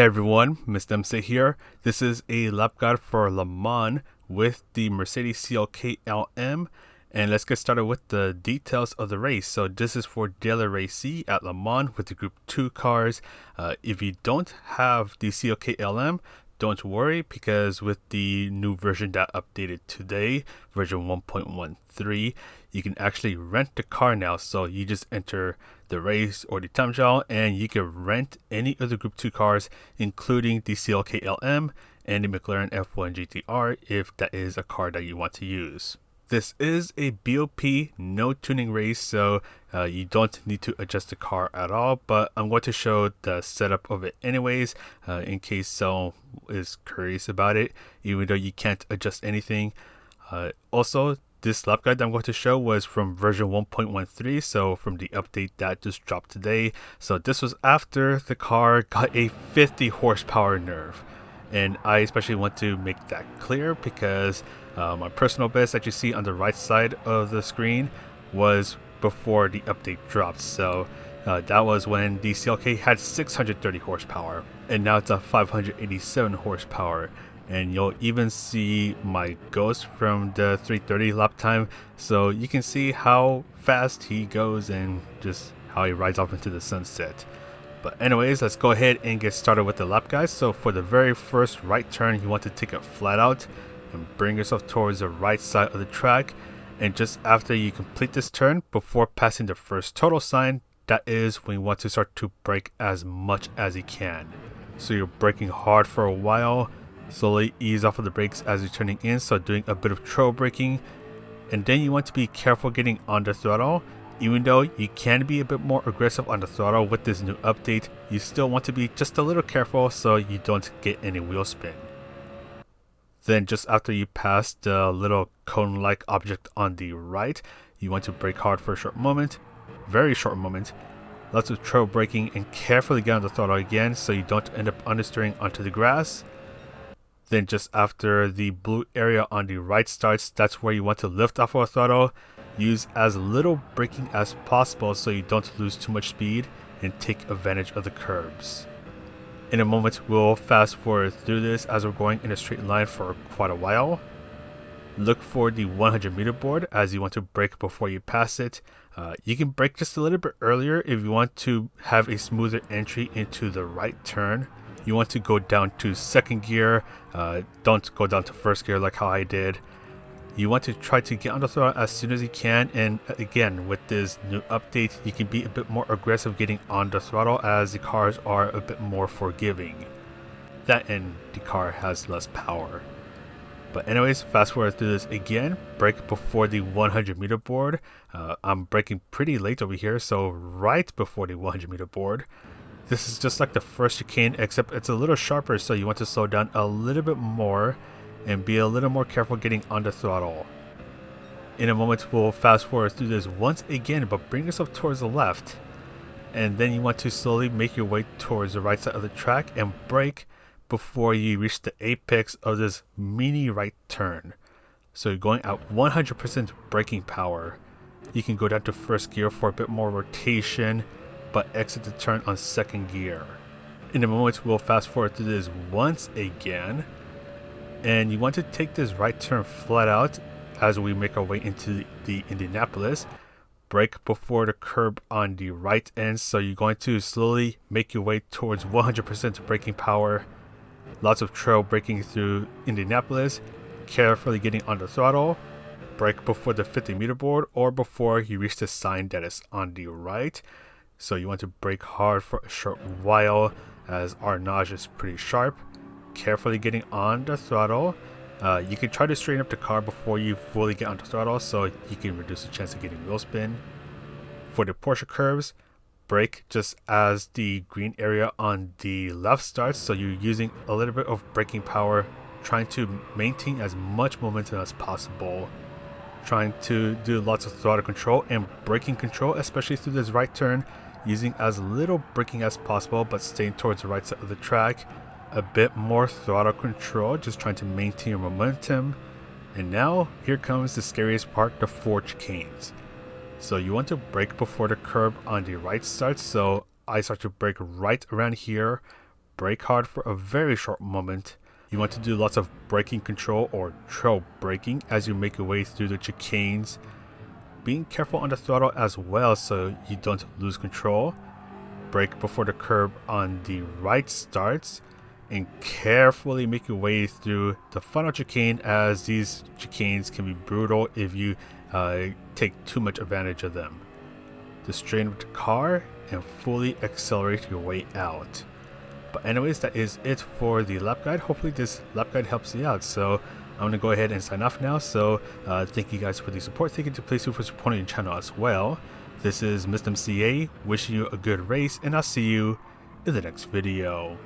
Hey everyone, Mr. Dempsey here. This is a lap guide for Le Mans with the Mercedes CLK-LM, and let's get started with the details of the race. So this is for Daily Race C at Le Mans with the Group 2 cars. If you don't have the CLK-LM, don't worry, because with the new version that updated today, version 1.13, you can actually rent the car now. So you just enter the race or the time trial and you can rent any of the Group 2 cars, including the CLK-LM and the McLaren F1 GTR if that is a car that you want to use. This is a BOP no tuning race, so you don't need to adjust the car at all, but I'm going to show the setup of it anyways, in case someone is curious about it, even though you can't adjust anything. Also, this lap guide that I'm going to show was from version 1.13, so from the update that just dropped today. So this was after the car got a 50 horsepower nerf. And I especially want to make that clear because my personal best that you see on the right side of the screen was before the update dropped. So that was when the CLK had 630 horsepower and now it's a 587 horsepower. And you'll even see my ghost from the 330 lap time, so you can see how fast he goes and just how he rides off into the sunset. But anyways, let's go ahead and get started with the lap, guys. So for the very first right turn, you want to take it flat out and bring yourself towards the right side of the track. And just after you complete this turn, before passing the first total sign, that is when you want to start to brake as much as you can. So you're braking hard for a while, slowly ease off of the brakes as you're turning in, so doing a bit of trail braking. And then you want to be careful getting on the throttle. Even though you can be a bit more aggressive on the throttle with this new update, you still want to be just a little careful so you don't get any wheel spin. Then just after you pass the little cone-like object on the right, you want to brake hard for a short moment, very short moment, lots of trail braking, and carefully get on the throttle again so you don't end up understeering onto the grass. Then just after the blue area on the right starts, that's where you want to lift off of the throttle. Use as little braking as possible so you don't lose too much speed and take advantage of the curbs. In a moment, we'll fast forward through this as we're going in a straight line for quite a while. Look for the 100 meter board as you want to brake before you pass it. You can brake just a little bit earlier if you want to have a smoother entry into the right turn. You want to go down to second gear, don't go down to first gear like how I did. You want to try to get on the throttle as soon as you can, and again with this new update you can be a bit more aggressive getting on the throttle as the cars are a bit more forgiving. That and the car has less power. But anyways, fast forward through this again, brake before the 100 meter board. I'm braking pretty late over here, so right before the 100 meter board. This is just like the first chicane, except it's a little sharper, so you want to slow down a little bit more and be a little more careful getting on the throttle. In a moment, we'll fast forward through this once again, but bring yourself towards the left. And then you want to slowly make your way towards the right side of the track and brake before you reach the apex of this mini right turn. So you're going at 100% braking power. You can go down to first gear for a bit more rotation, but exit the turn on second gear. In a moment, we'll fast forward through this once again, and you want to take this right turn flat out as we make our way into the Indianapolis. Brake before the curb on the right end, so you're going to slowly make your way towards 100% braking power. Lots of trail braking through Indianapolis, carefully getting on the throttle. Brake before the 50 meter board or before you reach the sign that is on the right. So you want to brake hard for a short while as our notch is pretty sharp. Carefully getting on the throttle. You can try to straighten up the car before you fully get on the throttle so you can reduce the chance of getting wheel spin. For the Porsche curves, brake just as the green area on the left starts, so you're using a little bit of braking power, trying to maintain as much momentum as possible. Trying to do lots of throttle control and braking control, especially through this right turn, using as little braking as possible but staying towards the right side of the track. A bit more throttle control, just trying to maintain your momentum. And now here comes the scariest part, the 4 chicanes. So you want to brake before the curb on the right starts, so I start to brake right around here, brake hard for a very short moment. You want to do lots of braking control or trail braking as you make your way through the chicanes. Being careful on the throttle as well so you don't lose control. Brake before the curb on the right starts, and carefully make your way through the final chicane, as these chicanes can be brutal if you take too much advantage of them. Just straighten up the car and fully accelerate your way out. But anyways, that is it for the lap guide. Hopefully this lap guide helps you out. So I'm going to go ahead and sign off now. So thank you guys for the support. Thank you to Playseat for supporting the channel as well. This is Mr. MCA, wishing you a good race, and I'll see you in the next video.